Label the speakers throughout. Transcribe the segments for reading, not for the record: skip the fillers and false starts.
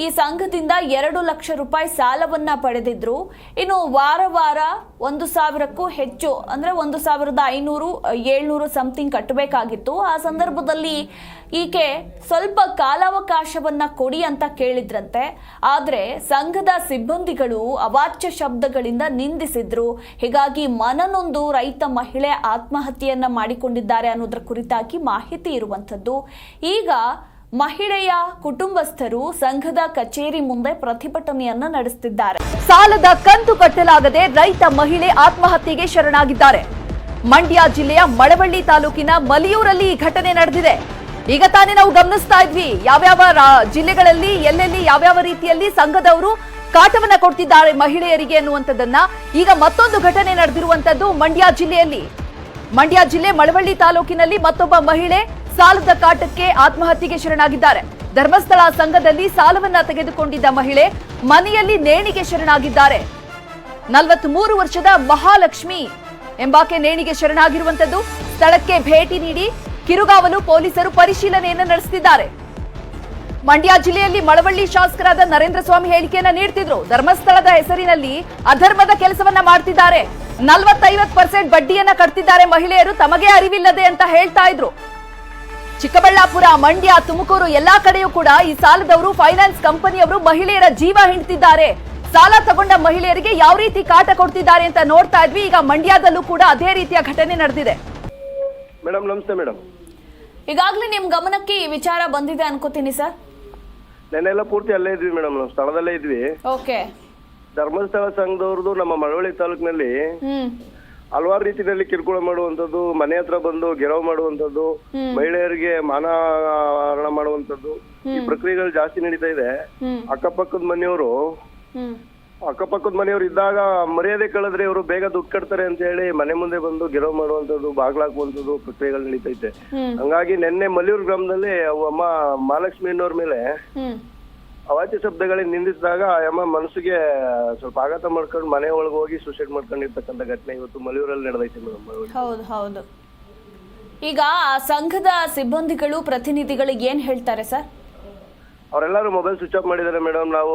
Speaker 1: ಈ ಸಂಘದಿಂದ 2 ಲಕ್ಷ ರೂಪಾಯಿ ಸಾಲವನ್ನ ಪಡೆದಿದ್ರು. ಇನ್ನು ವಾರ 1,000ಕ್ಕೂ ಹೆಚ್ಚು ಅಂದ್ರೆ 1,500 700 ಸಮಥಿಂಗ್ ಕಟ್ಟಬೇಕಾಗಿತ್ತು. ಆ ಸಂದರ್ಭದಲ್ಲಿ ಈಕೆ ಸ್ವಲ್ಪ ಕಾಲಾವಕಾಶವನ್ನ ಕೊಡಿ ಅಂತ ಕೇಳಿದ್ರಂತೆ. ಆದ್ರೆ ಸಂಘದ ಸಿಬ್ಬಂದಿಗಳು ಅವಾಚ್ಯ ಶಬ್ದಗಳಿಂದ ನಿಂದಿಸಿದ್ರು. ಹೀಗಾಗಿ ಮನನೊಂದು ರೈತ ಮಹಿಳೆ ಆತ್ಮಹತ್ಯೆಯನ್ನ ಮಾಡಿಕೊಂಡಿದ್ದಾರೆ ಅನ್ನೋದ್ರ ಕುರಿತಾಗಿ ಮಾಹಿತಿ ಇರುವಂತದ್ದು. ಈಗ ಮಹಿಳೆಯ ಕುಟುಂಬಸ್ಥರು ಸಂಘದ ಕಚೇರಿ ಮುಂದೆ ಪ್ರತಿಭಟನೆಯನ್ನ ನಡೆಸುತ್ತಿದ್ದಾರೆ.
Speaker 2: ಸಾಲದ ಕಂತು ಕಟ್ಟಲಾಗದೆ ರೈತ ಮಹಿಳೆ ಆತ್ಮಹತ್ಯೆಗೆ ಶರಣಾಗಿದ್ದಾರೆ. ಮಂಡ್ಯ ಜಿಲ್ಲೆಯ ಮಳವಳ್ಳಿ ತಾಲೂಕಿನ ಮಲಿಯೂರಲ್ಲಿ ಈ ಘಟನೆ ನಡೆದಿದೆ. ಈಗ ತಾನೇ ನಾವು ಗಮನಿಸ್ತಾ ಇದ್ವಿ ಯಾವ್ಯಾವ ಜಿಲ್ಲೆಗಳಲ್ಲಿ ಎಲ್ಲೆಲ್ಲಿ ಯಾವ್ಯಾವ ರೀತಿಯಲ್ಲಿ ಸಂಘದವರು ಕಾಟವನ್ನ ಕೊಡ್ತಿದ್ದಾರೆ ಮಹಿಳೆಯರಿಗೆ ಅನ್ನುವಂಥದ್ದನ್ನ. ಈಗ ಮತ್ತೊಂದು ಘಟನೆ ನಡೆದಿರುವಂತದ್ದು ಮಂಡ್ಯ ಜಿಲ್ಲೆಯಲ್ಲಿ. ಮಂಡ್ಯ ಜಿಲ್ಲೆ ಮಳವಳ್ಳಿ ತಾಲೂಕಿನಲ್ಲಿ ಮತ್ತೊಬ್ಬ ಮಹಿಳೆ ಸಾಲದ ಕಾಟಕ್ಕೆ ಆತ್ಮಹತ್ಯೆಗೆ ಶರಣಾಗಿದ್ದಾರೆ. ಧರ್ಮಸ್ಥಳ ಸಂಘದಲ್ಲಿ ಸಾಲವನ್ನ ತೆಗೆದುಕೊಂಡಿದ್ದ ಮಹಿಳೆ ಮನೆಯಲ್ಲಿ ನೇಣಿಗೆ ಶರಣಾಗಿದ್ದಾರೆ. 43 ವರ್ಷದ ಮಹಾಲಕ್ಷ್ಮಿ ಎಂಬಾಕೆ ನೇಣಿಗೆ ಶರಣಾಗಿರುವಂತದ್ದು. ಸ್ಥಳಕ್ಕೆ ಭೇಟಿ ನೀಡಿ ಕಿರುಗಾವಲು ಪೊಲೀಸರು ಪರಿಶೀಲನೆಯನ್ನು ನಡೆಸುತ್ತಿದ್ದಾರೆ. ಮಂಡ್ಯ ಜಿಲ್ಲೆಯಲ್ಲಿ ಮಳವಳ್ಳಿ ಶಾಸಕರಾದ ನರೇಂದ್ರ ಸ್ವಾಮಿ ಹೇಳಿಕೆಯನ್ನ ನೀಡ್ತಿದ್ರು. ಧರ್ಮಸ್ಥಳದ ಹೆಸರಿನಲ್ಲಿ ಅಧರ್ಮದ ಕೆಲಸವನ್ನ ಮಾಡ್ತಿದ್ದಾರೆ, 40-50% ಬಡ್ಡಿಯನ್ನ ಕಟ್ತಿದ್ದಾರೆ ಮಹಿಳೆಯರು, ತಮಗೆ ಅರಿವಿಲ್ಲದೆ ಅಂತ ಹೇಳ್ತಾ ಇದ್ರು. ಚಿಕ್ಕಬಳ್ಳಾಪುರ, ಮಂಡ್ಯ, ತುಮಕೂರು ಎಲ್ಲಾ ಕಡೆಯೂ ಕೂಡ ಈ ಸಾಲದವರು ಫೈನಾನ್ಸ್ ಕಂಪನಿಯವರು ಮಹಿಳೆಯರ ಜೀವ ಹಿಂಡ್ತಿದ್ದಾರೆ. ಸಾಲ ತಗೊಂಡ ಮಹಿಳೆಯರಿಗೆ ಯಾವ ರೀತಿ ಕಾಟ ಕೊಡ್ತಿದ್ದಾರೆ ಅಂತ ನೋಡ್ತಾ ಇದ್ವಿ. ಈಗ ಮಂಡ್ಯದಲ್ಲೂ ಕೂಡ ಅದೇ ರೀತಿಯ ಘಟನೆ ನಡೆದಿದೆ.
Speaker 3: ಮೇಡಮ್ ನಮಸ್ತೆ ಮೇಡಮ್.
Speaker 1: ಈಗಾಗಲೇ ನಿಮ್ ಗಮನಕ್ಕೆ ಈ ವಿಚಾರ ಬಂದಿದೆ ಅನ್ಕೋತೀನಿ ಸರ್.
Speaker 3: ನೆನ್ನೆಲ್ಲ ಪೂರ್ತಿ ಅಲ್ಲೇ ಇದ್ವಿ ಮೇಡಮ್, ನಾವು ಸ್ಥಳದಲ್ಲೇ ಇದ್ವಿ.
Speaker 1: ಓಕೆ.
Speaker 3: ಧರ್ಮಸ್ಥಳ ಸಂಘದವ್ರದ್ದು ನಮ್ಮ ಮಳವಳ್ಳಿ ತಾಲೂಕಿನಲ್ಲಿ ಹಲವಾರು ರೀತಿಯಲ್ಲಿ ಕಿರುಕುಳ ಮಾಡುವಂತದ್ದು, ಮನೆ ಹತ್ರ ಬಂದು ಗೆರವು ಮಾಡುವಂತದ್ದು, ಮಹಿಳೆಯರಿಗೆ ಮಾನಹಾರ ಮಾಡುವಂತದ್ದು, ಈ ಪ್ರಕ್ರಿಯೆಗಳು ಜಾಸ್ತಿ ನಡೀತಾ ಇದೆ. ಅಕ್ಕಪಕ್ಕದ ಮನೆಯವರು ಇದ್ದಾಗ ಮರ್ಯಾದೆ ಕಳೆದ್ರೆ ಇವರು ಬೇಗ ದುಡ್ಡು ಕಟ್ತಾರೆ ಅಂತ ಹೇಳಿ ಮನೆ ಮುಂದೆ ಬಂದು ಗೆರವು ಮಾಡುವಂತದ್ದು, ಬಾಗ್ಲಾಕುವಂತದ್ದು ಪ್ರಕ್ರಿಯೆಗಳು ನಡೀತೈತೆ. ಹಂಗಾಗಿ ನಿನ್ನೆ ಮಲ್ಲಿಯೂರು ಗ್ರಾಮದಲ್ಲಿ ಅಮ್ಮ ಮಹಾಲಕ್ಷ್ಮಿ ಅನ್ನೋರ್ ಮೇಲೆ ಅವಾಚ್ಯ ಶಬ್ದಗಳಿಗೆ ನಿಂದಿಸಿದಾಗ ಅಮ್ಮ ಮನಸ್ಸಿಗೆ ಸ್ವಲ್ಪ ಆಘಾತ ಮಾಡ್ಕೊಂಡು ಮನೆ ಒಳಗೆ ಹೋಗಿ ಸೂಸೈಡ್ ಮಾಡ್ಕೊಂಡಿರ್ತಕ್ಕಂಥ ಘಟನೆ ಇವತ್ತು ಮಲ್ಲಿಯೂರಲ್ಲಿ ನಡೆದೈತೆ ಮೇಡಮ್.
Speaker 1: ಹೌದು. ಈಗ ಆ ಸಂಘದ ಸಿಬ್ಬಂದಿಗಳು ಪ್ರತಿನಿಧಿಗಳು ಏನ್ ಹೇಳ್ತಾರೆ ಸರ್?
Speaker 3: ಅವರೆಲ್ಲರೂ ಮೊಬೈಲ್ ಸ್ವಿಚ್ ಆಫ್ ಮಾಡಿದ್ದಾರೆ ಮೇಡಮ್. ನಾವು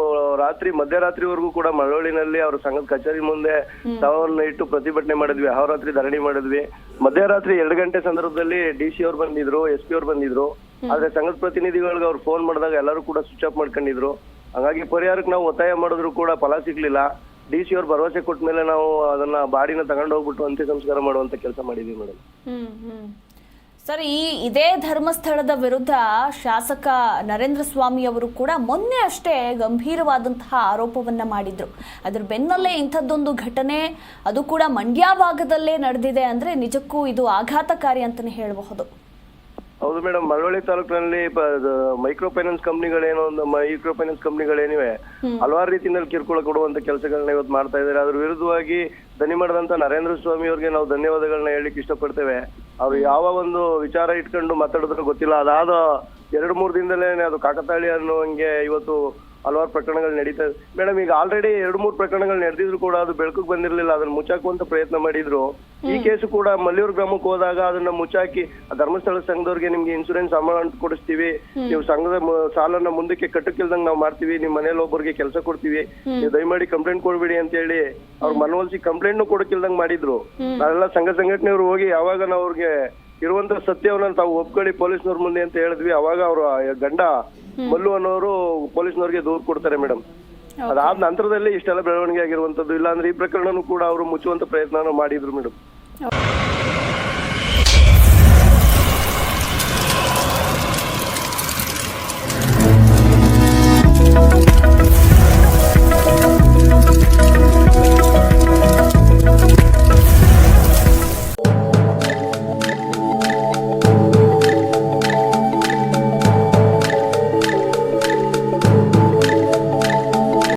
Speaker 3: ಮಧ್ಯರಾತ್ರಿವರೆಗೂ ಕೂಡ ಮಳವಳ್ಳಿನಲ್ಲಿ ಅವ್ರ ಸಂಘದ ಕಚೇರಿ ಮುಂದೆ ಶವವನ್ನು ಇಟ್ಟು ಪ್ರತಿಭಟನೆ ಮಾಡಿದ್ವಿ, ಅಹೋರಾತ್ರಿ ಧರಣಿ ಮಾಡಿದ್ವಿ. ಮಧ್ಯರಾತ್ರಿ 2 ಗಂಟೆ ಸಂದರ್ಭದಲ್ಲಿ DC ಅವ್ರು ಬಂದಿದ್ರು, SP ಅವ್ರು ಬಂದಿದ್ರು. ಆದ್ರೆ ಸಂಘದ ಪ್ರತಿನಿಧಿಗಳಿಗೆ ಅವ್ರು ಫೋನ್ ಮಾಡಿದಾಗ ಎಲ್ಲರೂ ಕೂಡ ಸ್ವಿಚ್ ಆಫ್ ಮಾಡ್ಕೊಂಡಿದ್ರು. ಹಾಗಾಗಿ ಪರಿಹಾರಕ್ಕೆ ನಾವು ಒತ್ತಾಯ ಮಾಡಿದ್ರು ಕೂಡ ಫಲ ಸಿಗ್ಲಿಲ್ಲ. DC ಅವ್ರು ಭರವಸೆ ಕೊಟ್ಟ ಮೇಲೆ ನಾವು ಅದನ್ನ ಬಾಡಿನ ತಗೊಂಡು ಹೋಗ್ಬಿಟ್ಟು ಅಂತ್ಯ ಸಂಸ್ಕಾರ ಮಾಡುವಂತ ಕೆಲಸ ಮಾಡಿದ್ವಿ ಮೇಡಮ್.
Speaker 1: ಸರ್, ಇದೇ ಧರ್ಮಸ್ಥಳದ ವಿರುದ್ಧ ಶಾಸಕ ನರೇಂದ್ರ ಸ್ವಾಮಿ ಅವರು ಕೂಡ ಮೊನ್ನೆ ಅಷ್ಟೇ ಗಂಭೀರವಾದಂತಹ ಆರೋಪವನ್ನ ಮಾಡಿದ್ರು. ಅದ್ರ ಬೆನ್ನಲ್ಲೇ ಇಂಥದ್ದೊಂದು ಘಟನೆ, ಅದು ಕೂಡ ಮಂಡ್ಯ ಭಾಗದಲ್ಲೇ ನಡೆದಿದೆ ಅಂದ್ರೆ ನಿಜಕ್ಕೂ ಇದು ಆಘಾತಕಾರಿ ಅಂತಾನೆ ಹೇಳಬಹುದು.
Speaker 3: ಹೌದು ಮೇಡಮ್. ಮಳವಳ್ಳಿ ತಾಲೂಕಿನಲ್ಲಿ ಮೈಕ್ರೋ ಫೈನಾನ್ಸ್ ಕಂಪ್ನಿಗಳೇನಿವೆ ಹಲವಾರು ರೀತಿಯಲ್ಲಿ ಕಿರುಕುಳ ಕೊಡುವಂತ ಕೆಲಸಗಳನ್ನ ಇವತ್ತು ಮಾಡ್ತಾ ಇದ್ದಾರೆ. ಅದ್ರ ವಿರುದ್ಧವಾಗಿ ದನಿ ಮಾಡಿದಂತ ನರೇಂದ್ರ ಸ್ವಾಮಿ ಅವ್ರಿಗೆ ನಾವು ಧನ್ಯವಾದಗಳನ್ನ ಹೇಳಿಕ್ ಇಷ್ಟಪಡ್ತೇವೆ. ಅವ್ರು ಯಾವ ಒಂದು ವಿಚಾರ ಇಟ್ಕೊಂಡು ಮಾತಾಡಿದ್ರು ಗೊತ್ತಿಲ್ಲ, ಅದಾದ 2-3 ದಿನದಲ್ಲೇ ಅದು ಕಾಕತಾಳಿ ಅನ್ನುವಂಗೆ ಇವತ್ತು ಹಲವಾರು ಪ್ರಕರಣಗಳು ನಡೀತಾ ಇದೆ ಮೇಡಮ್. ಈಗ ಆಲ್ರೆಡಿ 2-3 ಪ್ರಕರಣಗಳು ನಡೆದಿದ್ರು ಕೂಡ ಅದು ಬೆಳಕಿಗೆ ಬಂದಿರಲಿಲ್ಲ, ಅದನ್ನ ಮುಚ್ಚಾಕುವಂತ ಪ್ರಯತ್ನ ಮಾಡಿದ್ರು. ಈ ಕೇಸು ಕೂಡ ಮಲ್ಲಿಯೂರು ಗ್ರಾಮಕ್ಕೆ ಹೋದಾಗ ಅದನ್ನ ಮುಚ್ಚಾಕಿ ಧರ್ಮಸ್ಥಳ ಸಂಘದವ್ರಿಗೆ ನಿಮ್ಗೆ ಇನ್ಸೂರೆನ್ಸ್ ಅಮೌಂಟ್ ಕೊಡಿಸ್ತೀವಿ, ನೀವು ಸಂಘದ ಸಾಲನ್ನ ಮುಂದಕ್ಕೆ ಕಟ್ಟಕ್ಕಿಲ್ದಂಗ್ ನಾವು ಮಾಡ್ತೀವಿ, ನಿಮ್ ಮನೇಲಿ ಒಬ್ಬರಿಗೆ ಕೆಲಸ ಕೊಡ್ತೀವಿ, ನೀವು ದಯಮಾಡಿ ಕಂಪ್ಲೇಂಟ್ ಕೊಡ್ಬೇಡಿ ಅಂತ ಹೇಳಿ ಅವ್ರ ಮನವೊಲಿಸಿ ಕಂಪ್ಲೇಂಟ್ ಕೊಡಕ್ಕಿಲ್ದಂಗ್ ಮಾಡಿದ್ರು. ನಾವೆಲ್ಲ ಸಂಘ ಸಂಘಟನೆಯವರು ಹೋಗಿ ಯಾವಾಗ ನಾವು ಅವ್ರಿಗೆ ಇರುವಂತ ಸತ್ಯವನ್ನ ತಾವು ಒಪ್ಕೊಳ್ಳಿ ಪೊಲೀಸ್ನವ್ರ ಮುಂದೆ ಅಂತ ಹೇಳಿದ್ವಿ, ಅವಾಗ ಅವ್ರ ಗಂಡ ಮಲ್ಲು ಅನ್ನೋರು ಪೊಲೀಸ್ನವ್ರಿಗೆ ದೂರು ಕೊಡ್ತಾರೆ ಮೇಡಮ್. ಅದಾದ ನಂತರದಲ್ಲಿ ಇಷ್ಟೆಲ್ಲ ಬೆಳವಣಿಗೆ ಆಗಿರುವಂತದ್ದು. ಇಲ್ಲಾಂದ್ರೆ ಈ ಪ್ರಕರಣನೂ ಕೂಡ ಅವರು ಮುಚ್ಚುವಂತ ಪ್ರಯತ್ನ ಮಾಡಿದ್ರು ಮೇಡಮ್.